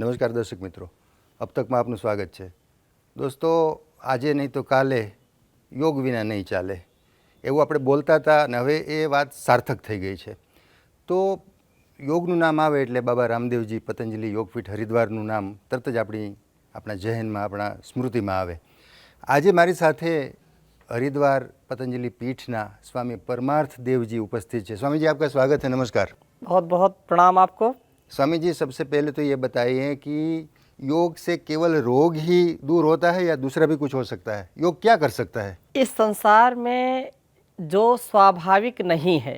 નમસ્કાર દર્શક મિત્રો, અબ તકમાં આપનું સ્વાગત છે. દોસ્તો, આજે નહીં તો કાલે યોગ વિના નહીં ચાલે એવું આપણે બોલતા હતા અને હવે એ વાત સાર્થક થઈ ગઈ છે. તો યોગનું નામ આવે એટલે બાબા રામદેવજી પતંજલિ યોગપીઠ હરિદ્વારનું નામ તરત જ આપણા જહનમાં, આપણા સ્મૃતિમાં આવે. આજે મારી સાથે हरिद्वार पतंजलि पीठना स्वामी परमार्थ देव जी उपस्थित है. स्वामी जी, आपका स्वागत है. नमस्कार. बहुत बहुत प्रणाम आपको. स्वामी जी, सबसे पहले तो ये बताइए कि योग से केवल रोग ही दूर होता है या दूसरा भी कुछ हो सकता है? योग क्या कर सकता है? इस संसार में जो स्वाभाविक नहीं है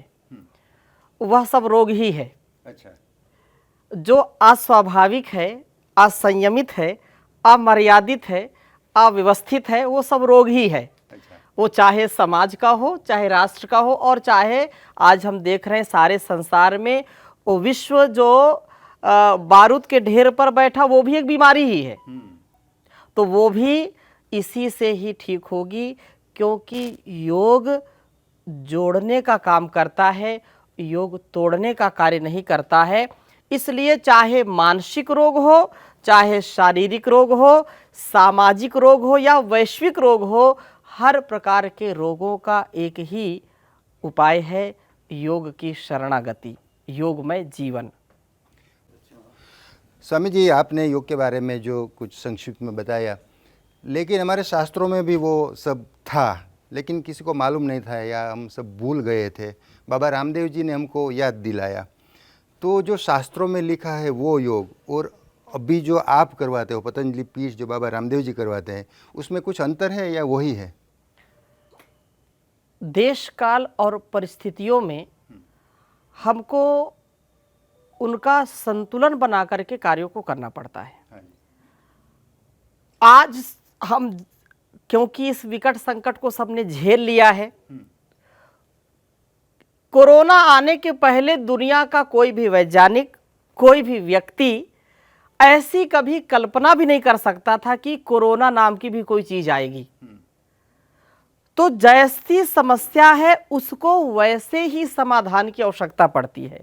वह सब रोग ही है. अच्छा. जो अस्वाभाविक है, असंयमित है, अमर्यादित है, अव्यवस्थित है, वो सब रोग ही है. वो चाहे समाज का हो, चाहे राष्ट्र का हो, और चाहे आज हम देख रहे हैं सारे संसार में वो विश्व जो बारूद के ढेर पर बैठा वो भी एक बीमारी ही है. तो वो भी इसी से ही ठीक होगी, क्योंकि योग जोड़ने का काम करता है, योग तोड़ने का कार्य नहीं करता है. इसलिए चाहे मानसिक रोग हो, चाहे शारीरिक रोग हो, सामाजिक रोग हो या वैश्विक रोग हो, हर प्रकार के रोगों का एक ही उपाय है, योग की शरणागति, योगमय जीवन. स्वामी जी, आपने योग के बारे में जो कुछ संक्षिप्त में बताया, लेकिन हमारे शास्त्रों में भी वो सब था, लेकिन किसी को मालूम नहीं था या हम सब भूल गए थे. बाबा रामदेव जी ने हमको याद दिलाया. तो जो शास्त्रों में लिखा है वो योग और अभी जो आप करवाते हो, पतंजलि पीठ जो बाबा रामदेव जी करवाते हैं, उसमें कुछ अंतर है या वही है? देश काल और परिस्थितियों में हमको उनका संतुलन बना करके कार्यों को करना पड़ता है. आज हम क्योंकि इस विकट संकट को सबने झेल लिया है, कोरोना आने के पहले दुनिया का कोई भी वैज्ञानिक, कोई भी व्यक्ति ऐसी कभी कल्पना भी नहीं कर सकता था कि कोरोना नाम की भी कोई चीज आएगी. तो जैसी समस्या है उसको वैसे ही समाधान की आवश्यकता पड़ती है.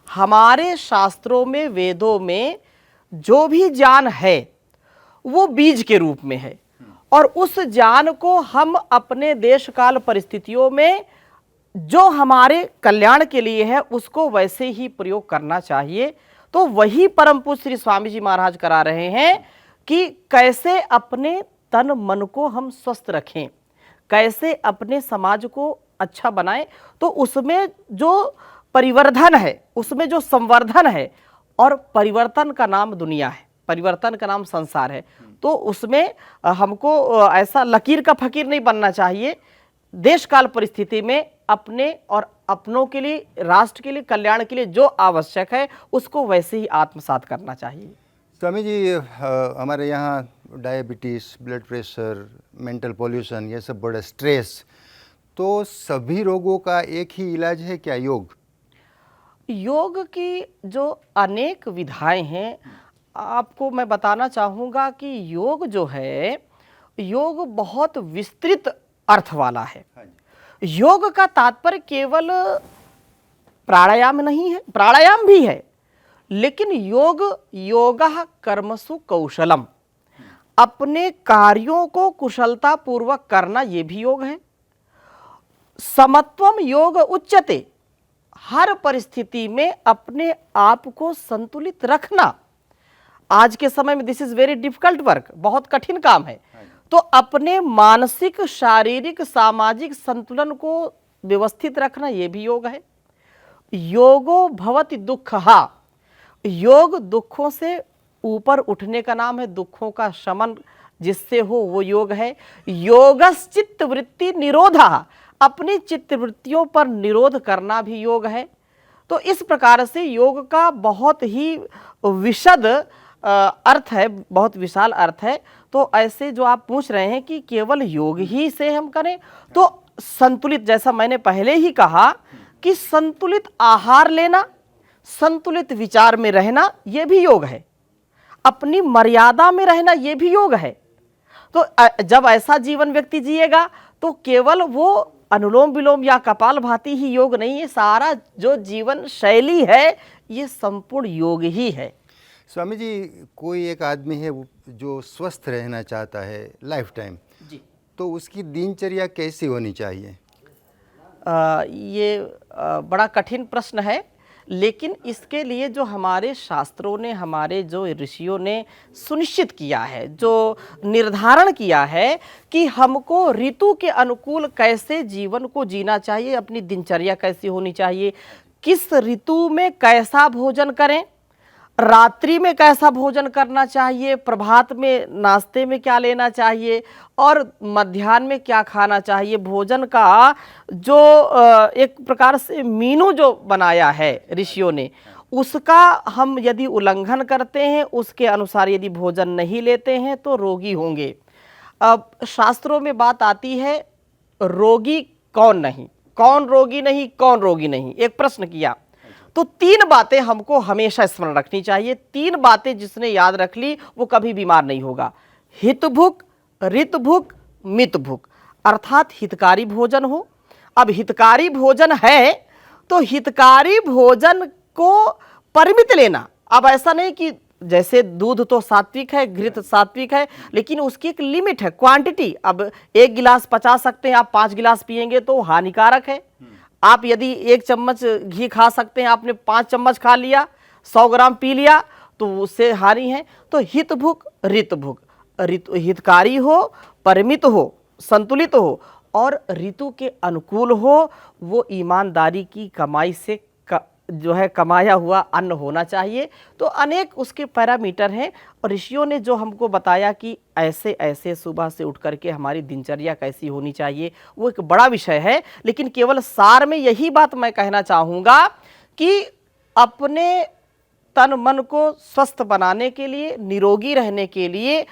हमारे शास्त्रों में, वेदों में जो भी ज्ञान है वो बीज के रूप में है, और उस ज्ञान को हम अपने देश काल परिस्थितियों में जो हमारे कल्याण के लिए है उसको वैसे ही प्रयोग करना चाहिए. तो वही परम पूज्य श्री स्वामी जी महाराज करा रहे हैं कि कैसे अपने तन मन को हम स्वस्थ रखें, कैसे अपने समाज को अच्छा बनाएं. तो उसमें जो परिवर्धन है, उसमें जो संवर्धन है, और परिवर्तन का नाम दुनिया है, परिवर्तन का नाम संसार है. तो उसमें हमको ऐसा लकीर का फकीर नहीं बनना चाहिए. देश काल परिस्थिति में अपने और अपनों के लिए, राष्ट्र के लिए, कल्याण के लिए जो आवश्यक है उसको वैसे ही आत्मसात करना चाहिए. स्वामी जी, हमारे यहाँ diabetes, blood pressure, mental pollution, ये सब बड़ा स्ट्रेस, तो सभी रोगों का एक ही इलाज है क्या योग? योग की जो अनेक विधाएं हैं, आपको मैं बताना चाहूँगा कि योग जो है, योग बहुत विस्तृत अर्थ वाला है. योग का तात्पर्य केवल प्राणायाम नहीं है, प्राणायाम भी है, लेकिन योगः कर्मसु कौशलम, अपने कार्यों को कुशलता पूर्वक करना, ये भी योग है. समत्वम योग उच्यते, हर परिस्थिति में अपने आप को संतुलित रखना. आज के समय में this is very difficult work, बहुत कठिन काम है. तो अपने मानसिक, शारीरिक, सामाजिक संतुलन को व्यवस्थित रखना, ये भी योग है. योगो भवति दुःखः, योग दुखों से ऊपर उठने का नाम है, दुखों का शमन जिससे हो वो योग है. योगश्चित्त वृत्ति निरोधः, अपनी चित्त वृत्तियों पर निरोध करना भी योग है. तो इस प्रकार से योग का बहुत ही विशद अर्थ है, बहुत विशाल अर्थ है. तो ऐसे जो आप पूछ रहे हैं कि केवल योग ही से हम करें, तो संतुलित, जैसा मैंने पहले ही कहा कि संतुलित आहार लेना, संतुलित विचार में रहना, ये भी योग है. अपनी मर्यादा में रहना, ये भी योग है. तो जब ऐसा जीवन व्यक्ति जिएगा तो केवल वो अनुलोम विलोम या कपालभाति ही योग नहीं है, सारा जो जीवन शैली है ये संपूर्ण योग ही है. स्वामी जी, कोई एक आदमी है जो स्वस्थ रहना चाहता है लाइफ टाइम, जी। तो उसकी दिनचर्या कैसी होनी चाहिए? ये बड़ा कठिन प्रश्न है, लेकिन इसके लिए जो हमारे शास्त्रों ने, हमारे जो ऋषियों ने सुनिश्चित किया है, जो निर्धारण किया है कि हमको ऋतु के अनुकूल कैसे जीवन को जीना चाहिए, अपनी दिनचर्या कैसी होनी चाहिए, किस ऋतु में कैसा भोजन करें, रात्रि में कैसा भोजन करना चाहिए, प्रभात में नाश्ते में क्या लेना चाहिए और मध्याह्न में क्या खाना चाहिए। भोजन का जो एक प्रकार से मीनू जो बनाया है ऋषियों ने, उसका हम यदि उल्लंघन करते हैं, उसके अनुसार यदि भोजन नहीं लेते हैं तो रोगी होंगे। अब शास्त्रों में बात आती है, रोगी कौन नहीं, कौन रोगी नहीं, कौन रोगी नहीं, एक प्रश्न किया तो 3 बातें हमको हमेशा स्मरण रखनी चाहिए। 3 बातें जिसने याद रख ली वो कभी बीमार नहीं होगा। हित भूख, ऋत भूख, मित भूख, अर्थात हितकारी भोजन हो। अब हितकारी भोजन है तो हितकारी भोजन को परिमित लेना। अब ऐसा नहीं कि जैसे दूध तो सात्विक है, घृत सात्विक है, लेकिन उसकी एक लिमिट है, क्वांटिटी। अब 1 गिलास पचा सकते हैं, आप 5 गिलास पिएंगे तो हानिकारक है। आप यदि 1 चम्मच घी खा सकते हैं, आपने 5 चम्मच खा लिया, 100 ग्राम पी लिया तो उससे हानि है। तो हित भूख, ऋत भूख, हितकारी हो, परिमित हो, संतुलित हो और ऋतु के अनुकूल हो। वो ईमानदारी की कमाई से जो है कमाया हुआ अन्न होना चाहिए। तो अनेक उसके पैरामीटर हैं और ऋषियों ने जो हमको बताया कि ऐसे ऐसे सुबह से उठ करके हमारी दिनचर्या कैसी होनी चाहिए, वो एक बड़ा विषय है। लेकिन केवल सार में यही बात मैं कहना चाहूँगा कि अपने तन मन को स्वस्थ बनाने के लिए, निरोगी रहने के लिए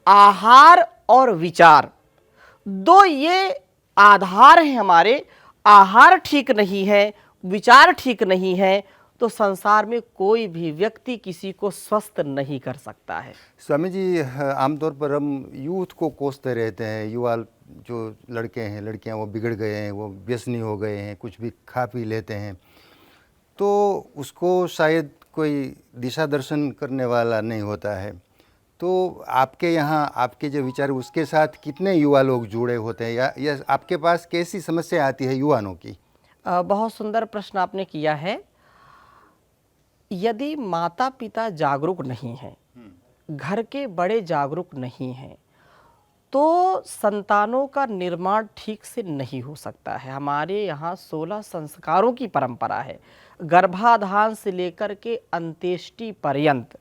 आहार और विचार, 2 ये आधार हैं हमारे। आहार ठीक नहीं है, विचार ठीक नहीं है तो संसार में कोई भी व्यक्ति किसी को स्वस्थ नहीं कर सकता है। स्वामी जी, आमतौर पर हम यूथ को कोसते रहते हैं, युवा जो लड़के हैं लड़कियां वो बिगड़ गए हैं, वो व्यसनी हो गए हैं, कुछ भी खा पी लेते हैं, तो उसको शायद कोई दिशा दर्शन करने वाला नहीं होता है। तो आपके यहाँ आपके जो विचार उसके साथ कितने युवा लोग जुड़े होते हैं, या आपके पास कैसी समस्या आती है युवाओं की? बहुत सुंदर प्रश्न आपने किया है। यदि माता पिता जागरूक नहीं हैं, घर के बड़े जागरूक नहीं हैं, तो संतानों का निर्माण ठीक से नहीं हो सकता है। हमारे यहाँ 16 संस्कारों की परंपरा है, गर्भाधान से लेकर के अंत्येष्टि पर्यंत।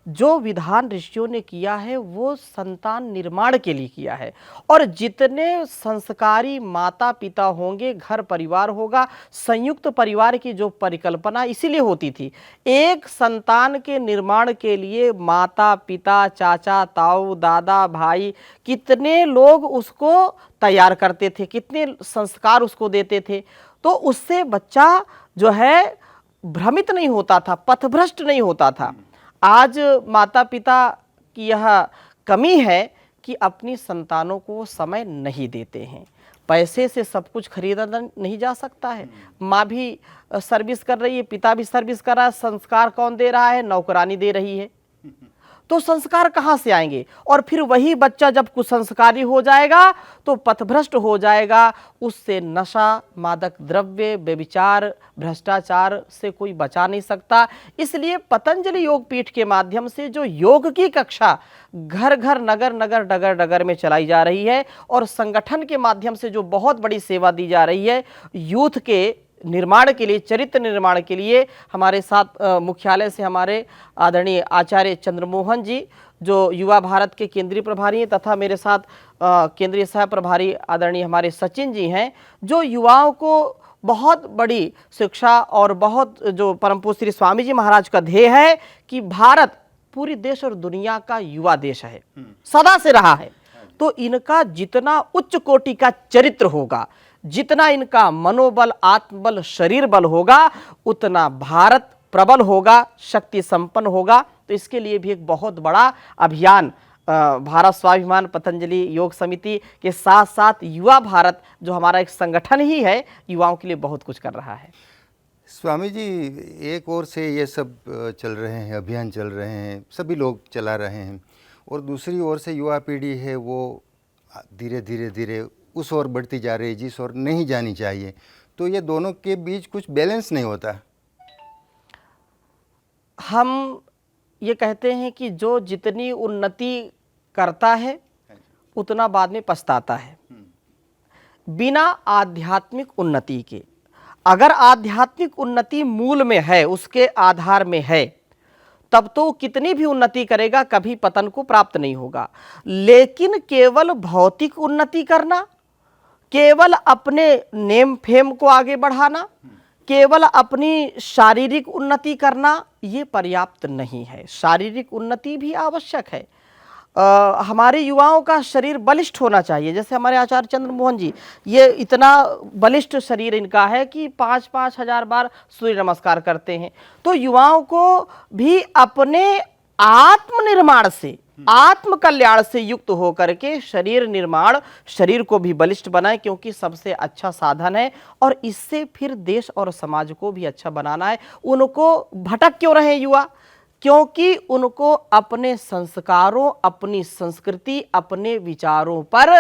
जो विधान ऋषियों ने किया है वो संतान निर्माण के लिए किया है। और जितने संस्कारी माता पिता होंगे, घर परिवार होगा, संयुक्त परिवार की जो परिकल्पना इसीलिए होती थी। एक संतान के निर्माण के लिए माता पिता, चाचा ताऊ, दादा भाई, कितने लोग उसको तैयार करते थे, कितने संस्कार उसको देते थे। तो उससे बच्चा जो है भ्रमित नहीं होता था, पथभ्रष्ट नहीं होता था। आज माता पिता की यह कमी है कि अपनी संतानों को समय नहीं देते हैं। पैसे से सब कुछ खरीदा नहीं जा सकता है। माँ भी सर्विस कर रही है, पिता भी सर्विस कर रहा है, संस्कार कौन दे रहा है? नौकरानी दे रही है। तो संस्कार कहाँ से आएंगे? और फिर वही बच्चा जब कुसंस्कारी हो जाएगा तो पथभ्रष्ट हो जाएगा। उससे नशा, मादक द्रव्य, व्यभिचार, भ्रष्टाचार से कोई बचा नहीं सकता। इसलिए पतंजलि योग पीठ के माध्यम से जो योग की कक्षा घर घर, नगर नगर, डगर डगर में चलाई जा रही है और संगठन के माध्यम से जो बहुत बड़ी सेवा दी जा रही है यूथ के निर्माण के लिए, चरित्र निर्माण के लिए, हमारे साथ मुख्यालय से हमारे आदरणीय आचार्य चंद्रमोहन जी जो युवा भारत के केंद्रीय प्रभारी हैं, तथा मेरे साथ केंद्रीय सह प्रभारी आदरणीय हमारे सचिन जी हैं, जो युवाओं को बहुत बड़ी शिक्षा और बहुत जो परम पूज्य श्री स्वामी जी महाराज का ध्येय है कि भारत पूरी देश और दुनिया का युवा देश है, सदा से रहा है। तो इनका जितना उच्च कोटि का चरित्र होगा, जितना इनका मनोबल, आत्मबल, शरीर बल होगा, उतना भारत प्रबल होगा, शक्ति संपन्न होगा। तो इसके लिए भी एक बहुत बड़ा अभियान भारत स्वाभिमान पतंजलि योग समिति के साथ साथ युवा भारत जो हमारा एक संगठन ही है, युवाओं के लिए बहुत कुछ कर रहा है। स्वामी जी, एक ओर से ये सब चल रहे हैं, अभियान चल रहे हैं, सभी लोग चला रहे हैं, और दूसरी ओर से युवा पीढ़ी है वो धीरे धीरे धीरे उस ओर बढ़ती जा रही है जिस ओर नहीं जानी चाहिए। तो ये दोनों के बीच कुछ बैलेंस नहीं होता। हम ये कहते हैं कि जो जितनी उन्नति करता है उतना बाद में पछताता है। बिना आध्यात्मिक उन्नति के, अगर आध्यात्मिक उन्नति मूल में है, उसके आधार में है, तब तो कितनी भी उन्नति करेगा कभी पतन को प्राप्त नहीं होगा। लेकिन केवल भौतिक उन्नति करना, केवल अपने नेम फेम को आगे बढ़ाना, केवल अपनी शारीरिक उन्नति करना, ये पर्याप्त नहीं है। शारीरिक उन्नति भी आवश्यक है। हमारे युवाओं का शरीर बलिष्ठ होना चाहिए। जैसे हमारे आचार्य चंद्र मोहन जी, ये इतना बलिष्ठ शरीर इनका है कि 5-5 हजार बार सूर्य नमस्कार करते हैं। तो युवाओं को भी अपने आत्मनिर्माण से, आत्म कल्याण से युक्त होकर के शरीर निर्माण, शरीर को भी बलिष्ठ बनाए, क्योंकि सबसे अच्छा साधन है और इससे फिर देश और समाज को भी अच्छा बनाना है। उनको भटक क्यों रहे युवा? क्योंकि उनको अपने संस्कारों, अपनी संस्कृति, अपने विचारों पर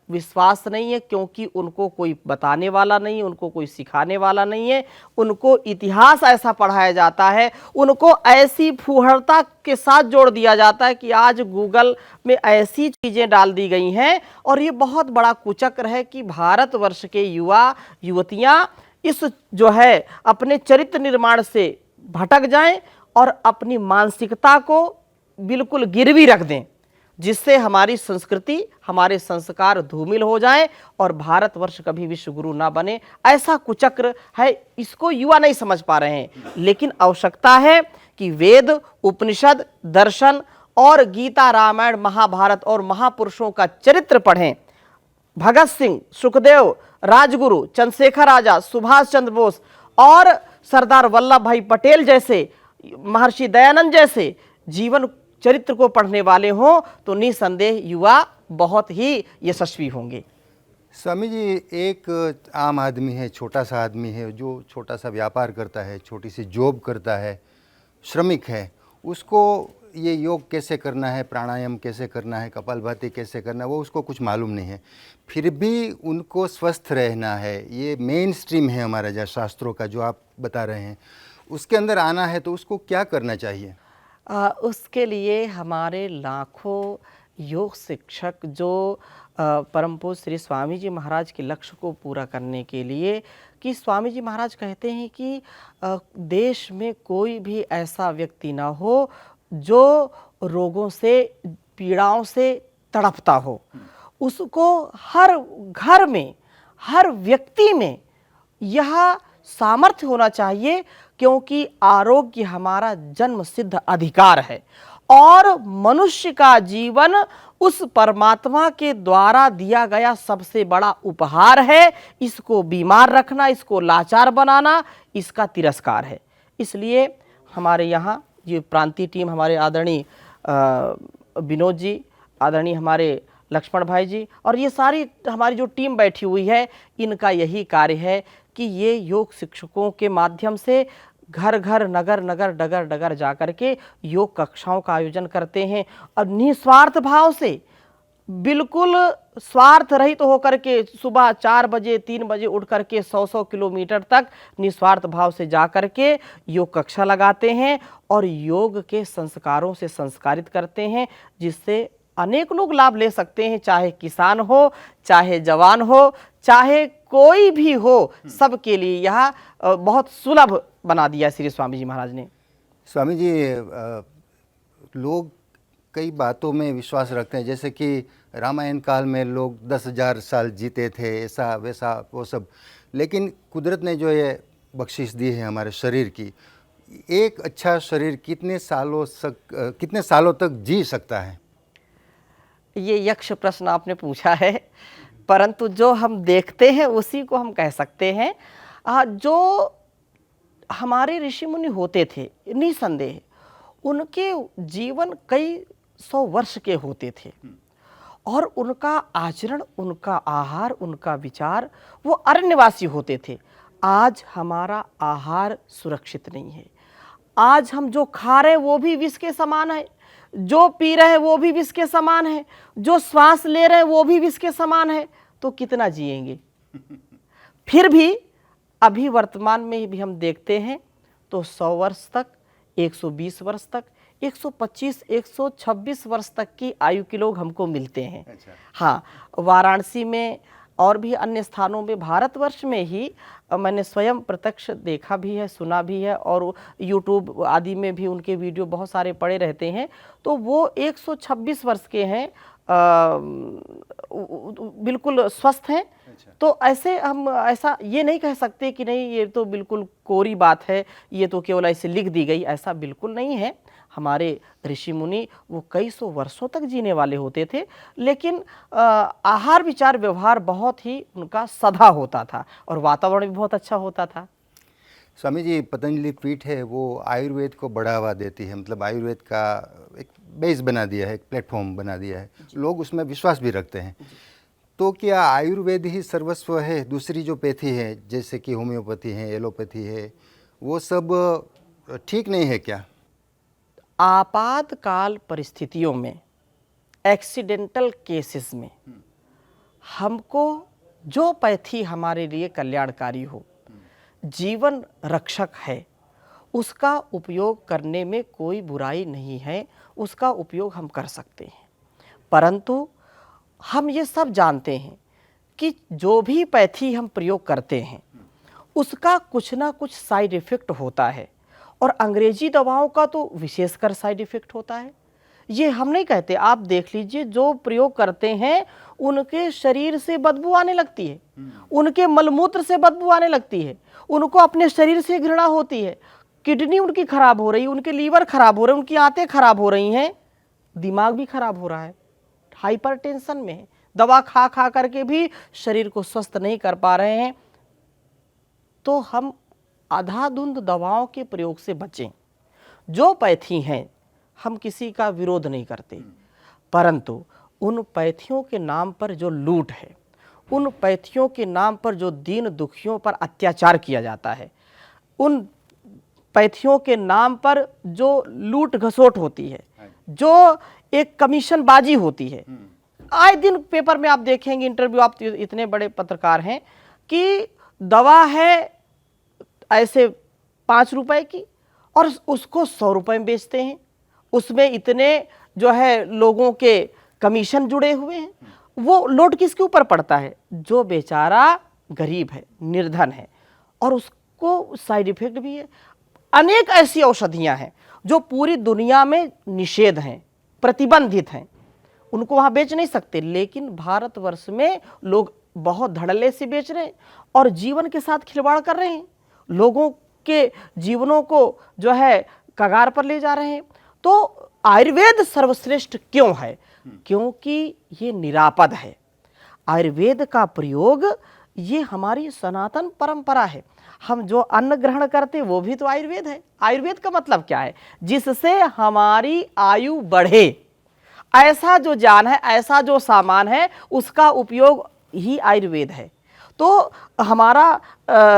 विश्वास नहीं है, क्योंकि उनको कोई बताने वाला नहीं है, उनको कोई सिखाने वाला नहीं है। उनको इतिहास ऐसा पढ़ाया जाता है, उनको ऐसी फूहड़ता के साथ जोड़ दिया जाता है कि आज गूगल में ऐसी चीज़ें डाल दी गई हैं। और ये बहुत बड़ा कुचक्र है कि भारतवर्ष के युवा युवतियाँ इस जो है अपने चरित्र निर्माण से भटक जाएं और अपनी मानसिकता को बिल्कुल गिरवी रख दें, जिससे हमारी संस्कृति, हमारे संस्कार धूमिल हो जाएं और भारतवर्ष कभी विश्व गुरु ना बने। ऐसा कुचक्र है, इसको युवा नहीं समझ पा रहे हैं। लेकिन आवश्यकता है कि वेद, उपनिषद, दर्शन और गीता, रामायण, महाभारत और महापुरुषों का चरित्र पढ़ें। भगत सिंह, सुखदेव, राजगुरु, चंद्रशेखर आजाद, सुभाष चंद्र बोस और सरदार वल्लभ भाई पटेल जैसे, महर्षि दयानंद जैसे जीवन चरित्र को पढ़ने वाले हों तो निसंदेह युवा बहुत ही यशस्वी होंगे। स्वामी जी, एक आम आदमी है, छोटा सा आदमी है, जो छोटा सा व्यापार करता है, छोटी सी जॉब करता है, श्रमिक है, उसको ये योग कैसे करना है, प्राणायाम कैसे करना है, कपालभाति कैसे करना है, वो उसको कुछ मालूम नहीं है। फिर भी उनको स्वस्थ रहना है, ये मेन स्ट्रीम है हमारा जो शास्त्रों का, जो आप बता रहे हैं, उसके अंदर आना है, तो उसको क्या करना चाहिए? उसके लिए हमारे लाखों योग शिक्षक जो परम पूज्य श्री स्वामी जी महाराज के लक्ष्य को पूरा करने के लिए, कि स्वामी जी महाराज कहते हैं कि देश में कोई भी ऐसा व्यक्ति ना हो जो रोगों से, पीड़ाओं से तड़पता हो। उसको हर घर में, हर व्यक्ति में यह सामर्थ्य होना चाहिए, क्योंकि आरोग्य हमारा जन्म सिद्ध अधिकार है और मनुष्य का जीवन उस परमात्मा के द्वारा दिया गया सबसे बड़ा उपहार है। इसको बीमार रखना, इसको लाचार बनाना, इसका तिरस्कार है। इसलिए हमारे यहाँ ये प्रांतीय टीम, हमारे आदरणीय विनोद जी, आदरणीय हमारे लक्ष्मण भाई जी और ये सारी हमारी जो टीम बैठी हुई है, इनका यही कार्य है कि ये योग शिक्षकों के माध्यम से घर घर, नगर नगर, डगर डगर जा कर के योग कक्षाओं का आयोजन करते हैं और निस्वार्थ भाव से, बिल्कुल स्वार्थ रहित तो होकर के सुबह 4 बजे 3 बजे उठ करके 100-100 किलोमीटर तक निस्वार्थ भाव से जा कर के योग कक्षा लगाते हैं और योग के संस्कारों से संस्कारित करते हैं, जिससे अनेक लोग लाभ ले सकते हैं। चाहे किसान हो, चाहे जवान हो, चाहे कोई भी हो, सबके लिए यह बहुत सुलभ बना दिया श्री स्वामी जी महाराज ने। स्वामी जी, लोग कई बातों में विश्वास रखते हैं, जैसे कि रामायण काल में लोग 10,000 साल जीते थे, ऐसा वैसा वो सब, लेकिन कुदरत ने जो ये बख्शिश दी है हमारे शरीर की, एक अच्छा शरीर कितने सालों तक जी सकता है? ये यक्ष प्रश्न आपने पूछा है, परंतु जो हम देखते हैं उसी को हम कह सकते हैं। जो हमारे ऋषि मुनि होते थे, निसंदेह उनके जीवन कई 100 वर्ष के होते थे और उनका आचरण, उनका आहार, उनका विचार वो अरण्यवासी होते थे। आज हमारा आहार सुरक्षित नहीं है। आज हम जो खा रहे हैं वो भी विष के समान है, जो पी रहे हैं वो भी विष के समान है, जो श्वास ले रहे हैं वो भी विष के समान है। तो कितना जिएंगे? फिर भी अभी वर्तमान में भी हम देखते हैं तो 100 वर्ष तक, 120 वर्ष तक, 125, 126 वर्ष तक की आयु के लोग हमको मिलते हैं। अच्छा। हाँ, वाराणसी में और भी अन्य स्थानों में, भारतवर्ष में ही मैंने स्वयं प्रत्यक्ष देखा भी है, सुना भी है, और यूट्यूब आदि में भी उनके वीडियो बहुत सारे पड़े रहते हैं। तो वो 126 वर्ष के हैं, बिल्कुल स्वस्थ हैं। अच्छा। तो ऐसे हम ऐसा ये नहीं कह सकते कि नहीं ये तो बिल्कुल कोरी बात है, ये तो केवल ऐसे लिख दी गई, ऐसा बिल्कुल नहीं है। हमारे ऋषि मुनि वो कई सौ वर्षों तक जीने वाले होते थे, लेकिन आहार विचार व्यवहार बहुत ही उनका सधा होता था और वातावरण भी बहुत अच्छा होता था। स्वामी जी, पतंजलि पीठ है वो आयुर्वेद को बढ़ावा देती है, मतलब आयुर्वेद का एक बेस बना दिया है, एक प्लेटफॉर्म बना दिया है, लोग उसमें विश्वास भी रखते हैं। तो क्या आयुर्वेद ही सर्वस्व है? दूसरी जो पैथी है जैसे कि होम्योपैथी है, एलोपैथी है, वो सब ठीक नहीं है क्या? आपातकाल परिस्थितियों में, एक्सीडेंटल केसेस में हमको जो पैथी हमारे लिए कल्याणकारी हो, जीवन रक्षक है, उसका उपयोग करने में कोई बुराई नहीं है, उसका उपयोग हम कर सकते हैं। परंतु हम ये सब जानते हैं कि जो भी पैथी हम प्रयोग करते हैं उसका कुछ ना कुछ साइड इफ़ेक्ट होता है, और अंग्रेजी दवाओं का तो विशेषकर साइड इफ़ेक्ट होता है। ये हम नहीं कहते, आप देख लीजिए, जो प्रयोग करते हैं उनके शरीर से बदबू आने लगती है, उनके मलमूत्र से बदबू आने लगती है, उनको अपने शरीर से घृणा होती है, किडनी उनकी खराब हो रही है, उनके लीवर खराब हो रहे हैं, उनकी आंतें खराब हो रही हैं, दिमाग भी खराब हो रहा है, हाइपरटेंशन में है, दवा खा खा करके भी शरीर को स्वस्थ नहीं कर पा रहे हैं। तो हम अंधाधुंध दवाओं के प्रयोग से बचें। जो पैथी हैं, हम किसी का विरोध नहीं करते, परंतु उन पैथियों के नाम पर जो लूट है, उन पैथियों के नाम पर जो दीन दुखियों पर अत्याचार किया जाता है, उन पैथियों के नाम पर जो लूट घसोट होती है, जो एक कमीशनबाजी होती है, आए दिन पेपर में आप देखेंगे, इंटरव्यू, आप इतने बड़े पत्रकार हैं कि दवा है ऐसे 5 रुपए की और उसको 100 रुपए में बेचते हैं, उसमें इतने जो है लोगों के कमीशन जुड़े हुए हैं। वो लोड किसके ऊपर पड़ता है? जो बेचारा गरीब है, निर्धन है, और उसको साइड इफेक्ट भी है। अनेक ऐसी औषधियां हैं जो पूरी दुनिया में निषेध हैं, प्रतिबंधित हैं, उनको वहाँ बेच नहीं सकते, लेकिन भारतवर्ष में लोग बहुत धड़ल्ले से बेच रहे हैं और जीवन के साथ खिलवाड़ कर रहे हैं, लोगों के जीवनों को जो है कगार पर ले जा रहे हैं। तो आयुर्वेद सर्वश्रेष्ठ क्यों है? क्योंकि ये निरापद है। आयुर्वेद का प्रयोग ये हमारी सनातन परंपरा है। हम जो अन्न ग्रहण करते वो भी तो आयुर्वेद है। आयुर्वेद का मतलब क्या है? जिससे हमारी आयु बढ़े, ऐसा जो ज्ञान है, ऐसा जो सामान है, उसका उपयोग ही आयुर्वेद है। तो हमारा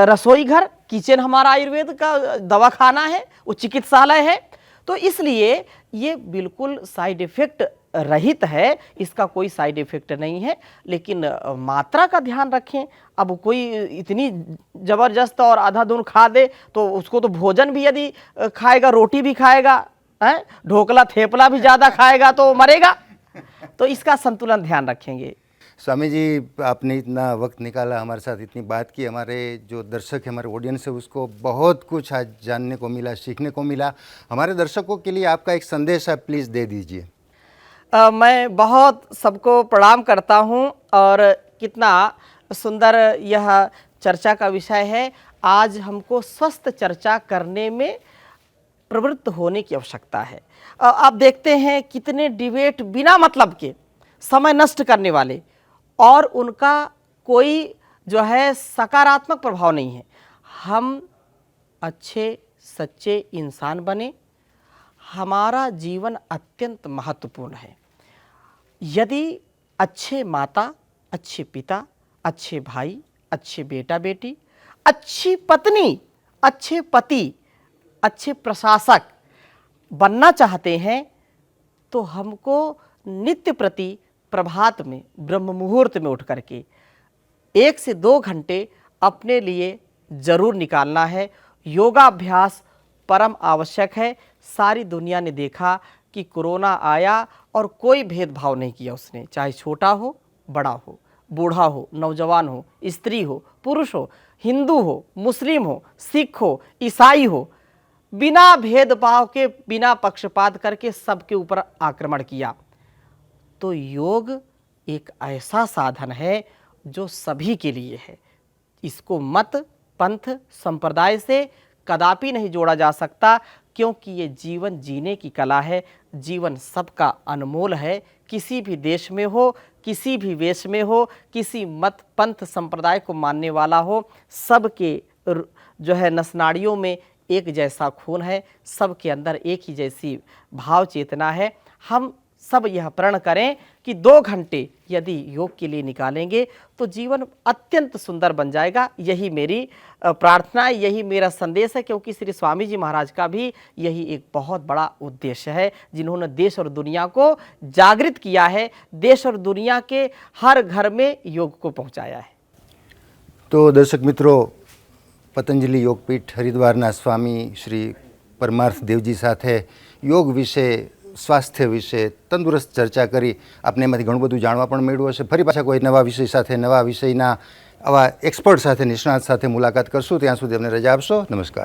रसोई घर, किचन हमारा आयुर्वेद का दवाखाना है, वो चिकित्सालय है। तो इसलिए ये बिल्कुल साइड इफेक्ट रहित है, इसका कोई साइड इफेक्ट नहीं है, लेकिन मात्रा का ध्यान रखें। अब कोई इतनी ज़बरदस्त और अंधाधुंध खा दे तो उसको तो भोजन भी यदि खाएगा, रोटी भी खाएगा, ढोकला थेपला भी ज़्यादा खाएगा तो मरेगा। तो इसका संतुलन ध्यान रखेंगे। स्वामी जी, आपने इतना वक्त निकाला हमारे साथ, इतनी बात की, हमारे जो दर्शक है, हमारे ऑडियंस है, उसको बहुत कुछ आज जानने को मिला, सीखने को मिला। हमारे दर्शकों के लिए आपका एक संदेश है, प्लीज़ दे दीजिए। मैं बहुत सबको प्रणाम करता हूं, और कितना सुंदर यह चर्चा का विषय है। आज हमको स्वस्थ चर्चा करने में प्रवृत्त होने की आवश्यकता है। आप देखते हैं कितने डिबेट बिना मतलब के, समय नष्ट करने वाले, और उनका कोई जो है सकारात्मक प्रभाव नहीं है। हम अच्छे सच्चे इंसान बने, हमारा जीवन अत्यंत महत्वपूर्ण है। यदि अच्छे माता, अच्छे पिता, अच्छे भाई, अच्छे बेटा बेटी, अच्छी पत्नी, अच्छे पति, अच्छे प्रशासक बनना चाहते हैं तो हमको नित्य प्रति प्रभात में ब्रह्म मुहूर्त में उठ करके 1 से 2 घंटे अपने लिए जरूर निकालना है। योगाभ्यास परम आवश्यक है। सारी दुनिया ने देखा कि कोरोना आया और कोई भेदभाव नहीं किया उसने, चाहे छोटा हो, बड़ा हो, बूढ़ा हो, नौजवान हो, स्त्री हो, पुरुष हो, हिंदू हो, मुस्लिम हो, सिख हो, ईसाई हो, बिना भेदभाव के, बिना पक्षपात करके सबके ऊपर आक्रमण किया। तो योग एक ऐसा साधन है जो सभी के लिए है। इसको मत, पंथ, संप्रदाय से कदापि नहीं जोड़ा जा सकता, क्योंकि ये जीवन जीने की कला है। जीवन सबका अनमोल है। किसी भी देश में हो, किसी भी वेश में हो, किसी मत, पंथ, संप्रदाय को मानने वाला हो, सबके जो है नसनाड़ियों में एक जैसा खून है, सबके अंदर एक ही जैसी भाव चेतना है। हम सब यह प्रण करें कि 2 घंटे यदि योग के लिए निकालेंगे तो जीवन अत्यंत सुंदर बन जाएगा। यही मेरी प्रार्थना है, यही मेरा संदेश है, क्योंकि श्री स्वामी जी महाराज का भी यही एक बहुत बड़ा उद्देश्य है, जिन्होंने देश और दुनिया को जागृत किया है, देश और दुनिया के हर घर में योग को पहुंचाया है। तो दर्शक मित्रों, पतंजलि योगपीठ हरिद्वाરના સ્વામી શ્રી પરમાર્થ દેવજી સાથે યોગ વિશે, સ્વાસ્થ્ય વિશે તંદુરસ્ત ચર્ચા કરી આપને એમાંથી ઘણું બધું જાણવા પણ મળ્યું હશે. ફરી પાછા કોઈ નવા વિષય સાથે, નવા વિષયના આવા એક્સપર્ટ સાથે, નિષ્ણાત સાથે મુલાકાત કરશું. ત્યાં સુધી અમને રજા આપશો. નમસ્કાર.